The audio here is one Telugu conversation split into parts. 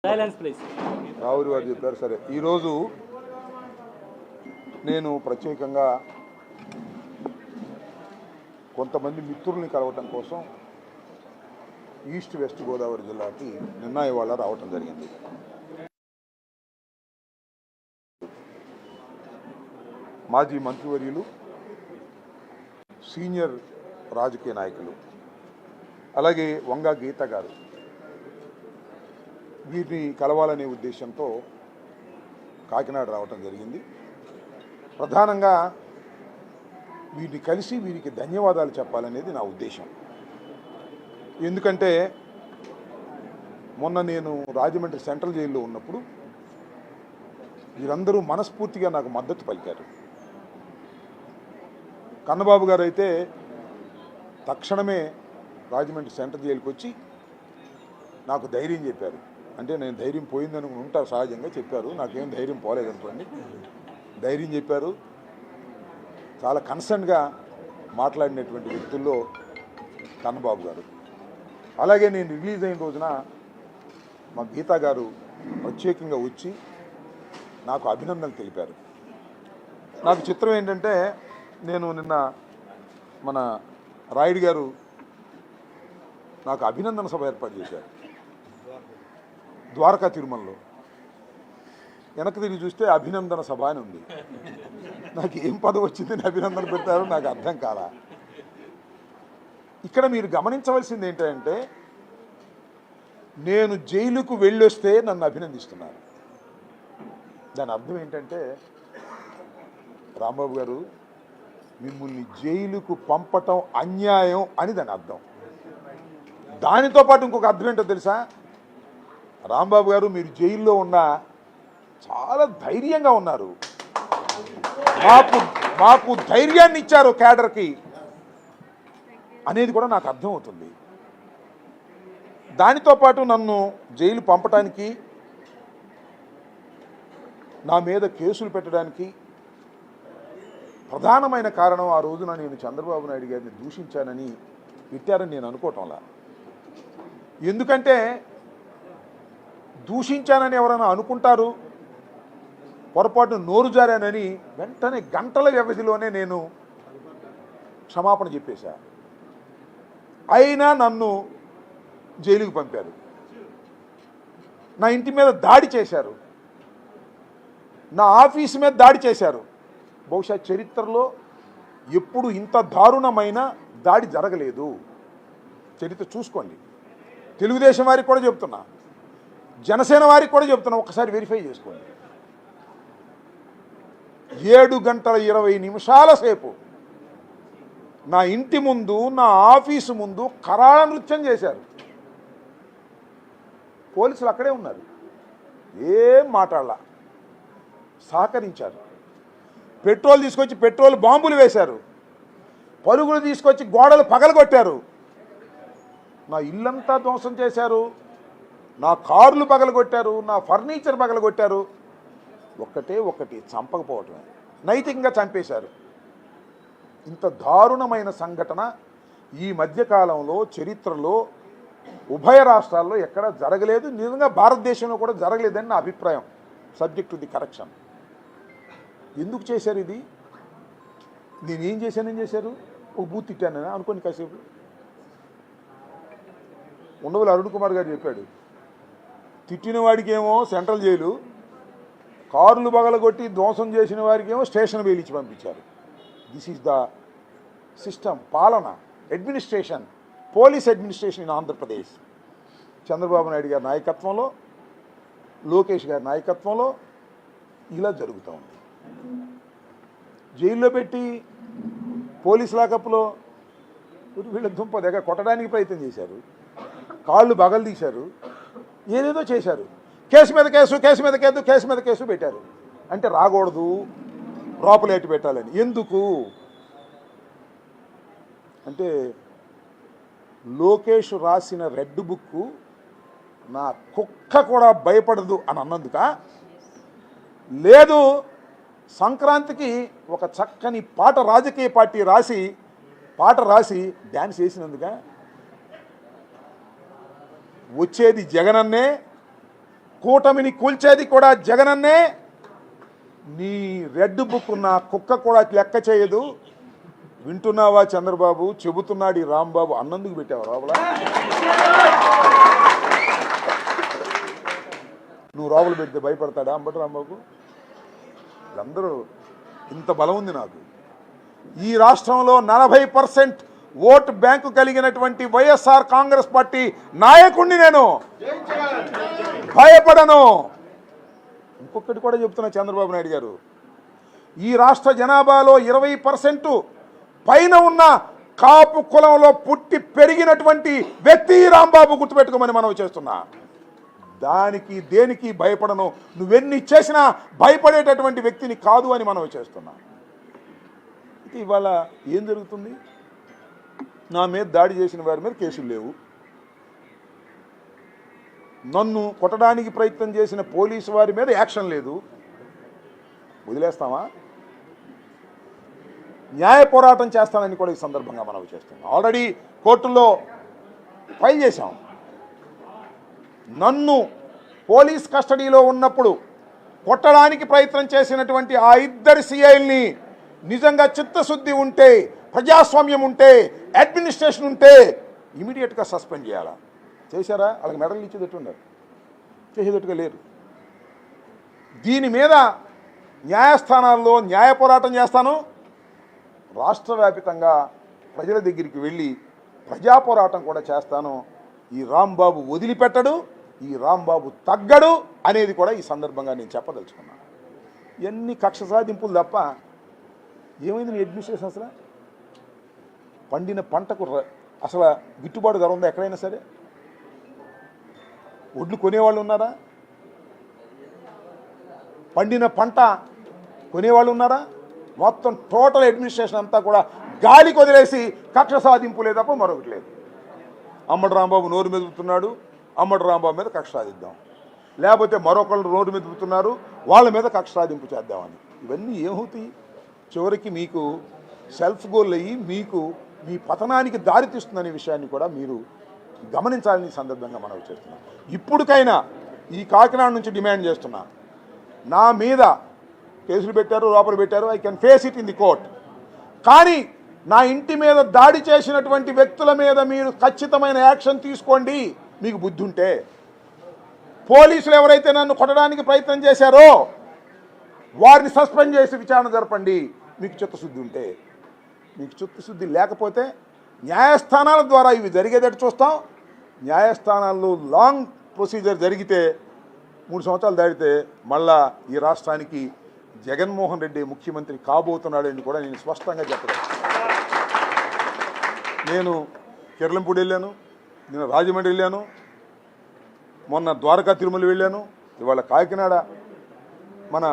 రావురి వారు చెప్పారు. సరే, ఈరోజు నేను ప్రత్యేకంగా కొంతమంది మిత్రుల్ని కలవటం కోసం ఈస్ట్ వెస్ట్ గోదావరి జిల్లాకి నిన్న ఇవాళ రావటం జరిగింది. మాజీ మంత్రివర్యులు, సీనియర్ రాజకీయ నాయకులు, అలాగే వంగా గీత గారు, వీరిని కలవాలనే ఉద్దేశంతో కాకినాడ రావటం జరిగింది. ప్రధానంగా వీరిని కలిసి వీరికి ధన్యవాదాలు చెప్పాలనేది నా ఉద్దేశం. ఎందుకంటే మొన్న నేను రాజమండ్రి సెంట్రల్ జైల్లో ఉన్నప్పుడు వీరందరూ మనస్ఫూర్తిగా నాకు మద్దతు పలికారు. కన్నబాబు గారు అయితే తక్షణమే రాజమండ్రి సెంట్రల్ జైలుకి వచ్చి నాకు ధైర్యం చెప్పారు. అంటే నేను ధైర్యం పోయిందని ఉంటారు, సహజంగా చెప్పారు. నాకేం ధైర్యం పోలేదనుకోండి, ధైర్యం చెప్పారు. చాలా కన్సర్న్గా మాట్లాడినటువంటి వ్యక్తుల్లో కన్నబాబు గారు. అలాగే నేను రిలీజ్ అయిన రోజున మా గీతా గారు ప్రత్యేకంగా వచ్చి నాకు అభినందనలు తెలిపారు. నాకు చిత్రం ఏంటంటే, నేను నిన్న మన రాయుడు గారు నాకు అభినందన సభ ఏర్పాటు చేశారు ద్వారకా తిరుమలలో. వెనక్కి తిరిగి చూస్తే అభినందన సభ అని ఉంది. నాకు ఏం పదవి వచ్చిందని అభినందన పెట్టారో నాకు అర్థం కాలా. ఇక్కడ మీరు గమనించవలసింది ఏంటంటే, నేను జైలుకు వెళ్ళొస్తే నన్ను అభినందిస్తున్నారు. దాని అర్థం ఏంటంటే, రాంబాబు గారు మిమ్మల్ని జైలుకు పంపటం అన్యాయం అని దాని అర్థం. దానితో పాటు ఇంకొక అర్థం ఏంటో తెలుసా? రాంబాబు గారు మీరు జైల్లో ఉన్నా చాలా ధైర్యంగా ఉన్నారు, మాకు ధైర్యాన్ని ఇచ్చారు క్యాడర్కి అనేది కూడా నాకు అర్థమవుతుంది. దానితో పాటు నన్ను జైలు పంపటానికి, నా మీద కేసులు పెట్టడానికి ప్రధానమైన కారణం ఆ రోజున నేను చంద్రబాబు నాయుడు గారిని దూషించానని పెట్టారని నేను అనుకోవటంలా. ఎందుకంటే దూషించానని ఎవరైనా అనుకుంటారు, పొరపాటు నోరు జారానని వెంటనే గంటల వ్యవధిలోనే నేను క్షమాపణ చెప్పేశా. అయినా నన్ను జైలుకు పంపారు, నా ఇంటి మీద దాడి చేశారు, నా ఆఫీసు మీద దాడి చేశారు. బహుశా చరిత్రలో ఎప్పుడు ఇంత దారుణమైన దాడి జరగలేదు. చరిత్ర చూసుకోండి. తెలుగుదేశం వారికి కూడా చెప్తున్నా, జనసేన వారికి కూడా చెప్తున్నా, ఒక్కసారి వెరిఫై చేసుకోండి. 7 గంటల 20 నిమిషాల సేపు నా ఇంటి ముందు, నా ఆఫీసు ముందు కరాళ నృత్యం చేశారు. పోలీసులు అక్కడే ఉన్నారు, ఏం మాట్లాడాల, సహకరించారు. పెట్రోల్ తీసుకొచ్చి పెట్రోల్ బాంబులు వేశారు, పరుగులు తీసుకొచ్చి గోడలు పగలగొట్టారు, నా ఇల్లంతా ధ్వంసం చేశారు, నా కార్లు పగలగొట్టారు, నా ఫర్నిచర్ పగలగొట్టారు. ఒకటి చంపకపోవటమే, నైతికంగా చంపేశారు. ఇంత దారుణమైన సంఘటన ఈ మధ్యకాలంలో చరిత్రలో ఉభయ రాష్ట్రాల్లో ఎక్కడా జరగలేదు. నిజంగా భారతదేశంలో కూడా జరగలేదని నా అభిప్రాయం. Subject to the correction. ఎందుకు చేశారు ఇది? నేనేం చేశానని చేశారు? ఒక బూత్ తిట్టానని అనుకోని కాసేపు. ఉండవల్లి అరుణ్ కుమార్ గారు చెప్పాడు, తిట్టిన వాడికేమో సెంట్రల్ జైలు, కార్లు పగలగొట్టి ధ్వంసం చేసిన వారికేమో స్టేషన్ బెయిల్ ఇచ్చి పంపించారు. దిస్ ఈజ్ ద సిస్టమ్, పాలన, administration, police administration in Andhra Pradesh. Chandrababu Naidu గారి నాయకత్వంలో, లోకేష్ గారి నాయకత్వంలో ఇలా జరుగుతూ ఉంది. జైల్లో పెట్టి పోలీస్ లాకప్లో వీళ్ళ దుంప దగ్గర కొట్టడానికి ప్రయత్నం చేశారు, కాళ్ళు బగలు తీశారు, ఏదేదో చేశారు. కేసు మీద కేసు, కేసు మీద కేసు, కేసు మీద కేసు పెట్టారు. అంటే రాకూడదు, లోపలేటి పెట్టాలని. ఎందుకు అంటే లోకేష్ రాసిన రెడ్ బుక్ నా కుక్క కూడా భయపడదు అని అన్నందుక, లేదు సంక్రాంతికి ఒక చక్కని పాట రాజకీయ పార్టీ పాట రాసి డ్యాన్స్ వేసినందుక, వచ్చేది జగనన్నే, కూటమిని కూల్చేది కూడా జగనన్నే. నీ రెడ్ బుక్ ఉన్న కుక్క కూడా లెక్క చేయదు. వింటున్నావా చంద్రబాబు? చెబుతున్నాడు ఈ రాంబాబు. అన్నందుకు పెట్టావు రావులా? నువ్వు రావులు పెడితే భయపడతాడా అంబటి రాంబాబు? అందరూ ఇంత బలం ఉంది నాకు. ఈ రాష్ట్రంలో 40% ఓటు బ్యాంకు కలిగినటువంటి వైఎస్ఆర్ కాంగ్రెస్ పార్టీ నాయకుడిని నేను. భయపడను. ఇంకొకటి కూడా చెప్తున్నా చంద్రబాబు నాయుడు గారు, ఈ రాష్ట్ర జనాభాలో 20% పైన ఉన్న కాపు కులంలో పుట్టి పెరిగినటువంటి వ్యక్తి రాంబాబు, గుర్తుపెట్టుకోమని మనం చేస్తున్నా. దానికి దేనికి భయపడను. నువ్వెన్ని చేసినా భయపడేటటువంటి వ్యక్తిని కాదు అని మనం చేస్తున్నా. ఇవాళ ఏం జరుగుతుంది? నా మీద దాడి చేసిన వారి మీద కేసులు లేవు. నన్ను కొట్టడానికి ప్రయత్నం చేసిన పోలీసు వారి మీద యాక్షన్ లేదు. వదిలేస్తామా? న్యాయ పోరాటం చేస్తానని కూడా ఈ సందర్భంగా మనం చేస్తున్నాం. ఆల్రెడీ కోర్టులో ఫైల్ చేశాం. నన్ను పోలీస్ కస్టడీలో ఉన్నప్పుడు కొట్టడానికి ప్రయత్నం చేసినటువంటి ఆ ఇద్దరు సిఐల్ని నిజంగా చిత్తశుద్ధి ఉంటే, ప్రజాస్వామ్యం ఉంటే, అడ్మినిస్ట్రేషన్ ఉంటే ఇమీడియట్గా సస్పెండ్ చేయాలా? చేశారా? వాళ్ళకి మెడల్ ఇచ్చేటట్టున్నారు. చేసేటట్టుగా లేరు. దీని మీద న్యాయస్థానాల్లో న్యాయ పోరాటం చేస్తాను. రాష్ట్ర వ్యాపితంగా ప్రజల దగ్గరికి వెళ్ళి ప్రజా పోరాటం కూడా చేస్తాను. ఈ రాంబాబు వదిలిపెట్టడు, ఈ రాంబాబు తగ్గడు అనేది కూడా ఈ సందర్భంగా నేను చెప్పదలుచుకున్నాను. ఎన్ని కక్ష సాధింపులు తప్ప ఏమైంది నీ అడ్మినిస్ట్రేషన్? అసలు పండిన పంటకు అసలు గిట్టుబాటు ధర ఉందా ఎక్కడైనా సరే? ఒడ్లు కొనేవాళ్ళు ఉన్నారా? పండిన పంట కొనేవాళ్ళు ఉన్నారా? మొత్తం టోటల్ అడ్మినిస్ట్రేషన్ అంతా కూడా గాలికి వదిలేసి కక్ష సాధింపులే తప్ప మరొకటి లేదు. అంబటి రాంబాబు నోరు మెదుపుతున్నాడు, అంబటి రాంబాబు మీద కక్ష సాధిద్దాం. లేకపోతే మరొకళ్ళు నోరు మెదుపుతున్నారు, వాళ్ళ మీద కక్ష సాధింపు చేద్దామని. ఇవన్నీ ఏమవుతాయి? చివరికి మీకు సెల్ఫ్ గోల్ అయ్యి మీకు మీ పతనానికి దారితీస్తుందనే విషయాన్ని కూడా మీరు గమనించాలని సందర్భంగా మనం చేస్తున్నాం. ఇప్పటికైనా ఈ కాకినాడ నుంచి డిమాండ్ చేస్తున్నా, నా మీద కేసులు పెట్టారు, లోపల పెట్టారు, I can face it in the court. కానీ నా ఇంటి మీద దాడి చేసినటువంటి వ్యక్తుల మీద మీరు ఖచ్చితమైన యాక్షన్ తీసుకోండి. మీకు బుద్ధి ఉంటే పోలీసులు ఎవరైతే నన్ను కొట్టడానికి ప్రయత్నం చేశారో వారిని సస్పెండ్ చేసి విచారణ జరపండి. మీకు చిత్తశుద్ధి ఉంటే. మీకు చిత్తశుద్ధి లేకపోతే న్యాయస్థానాల ద్వారా ఇవి జరిగేటట్టు చూస్తాం. న్యాయస్థానాల్లో లాంగ్ ప్రొసీజర్ జరిగితే 3 సంవత్సరాలు దాటితే మళ్ళా ఈ రాష్ట్రానికి జగన్మోహన్ రెడ్డి ముఖ్యమంత్రి కాబోతున్నాడని కూడా నేను స్పష్టంగా చెప్పగలను. నేను కిర్లంపూడి వెళ్ళాను, నేను రాజమండ్రి వెళ్ళాను, మొన్న ద్వారకా తిరుమల వెళ్ళాను, ఇవాళ కాకినాడ మన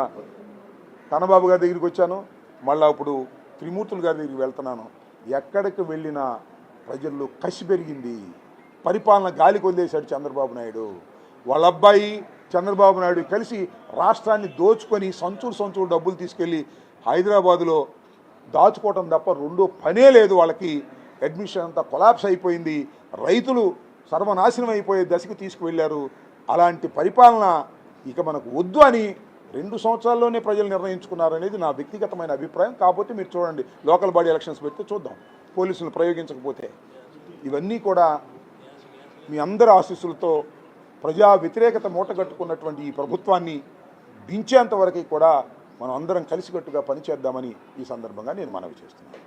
కన్నబాబు గారి దగ్గరికి వచ్చాను, మళ్ళీ ఇప్పుడు త్రిమూర్తులు గారి దగ్గరికి వెళ్తున్నాను. ఎక్కడికి వెళ్ళినా ప్రజల్లో కసి పెరిగింది. పరిపాలన గాలికి వదిలేశాడు చంద్రబాబు నాయుడు. వాళ్ళ అబ్బాయి చంద్రబాబు నాయుడు కలిసి రాష్ట్రాన్ని దోచుకొని సంచులు డబ్బులు తీసుకెళ్ళి హైదరాబాదులో దాచుకోవటం తప్ప రెండో పనే లేదు వాళ్ళకి. అడ్మిషన్ అంతా కొలాప్స్ అయిపోయింది. రైతులు సర్వనాశనం అయిపోయే దశకు తీసుకువెళ్ళారు. అలాంటి పరిపాలన ఇక మనకు వద్దు అని 2 సంవత్సరాల్లోనే ప్రజలు నిర్ణయించుకున్నారనేది నా వ్యక్తిగతమైన అభిప్రాయం. కాకపోతే మీరు చూడండి, లోకల్ బాడీ ఎలక్షన్స్ పెడితే చూద్దాం, పోలీసులు ప్రయోగించకపోతే. ఇవన్నీ కూడా మీ అందరి ఆశీస్సులతో ప్రజా వ్యతిరేకత మూటగట్టుకున్నటువంటి ఈ ప్రభుత్వాన్ని దించేంత వరకు కూడా మనం అందరం కలిసికట్టుగా పనిచేద్దామని ఈ సందర్భంగా నేను మనవి చేస్తున్నాను.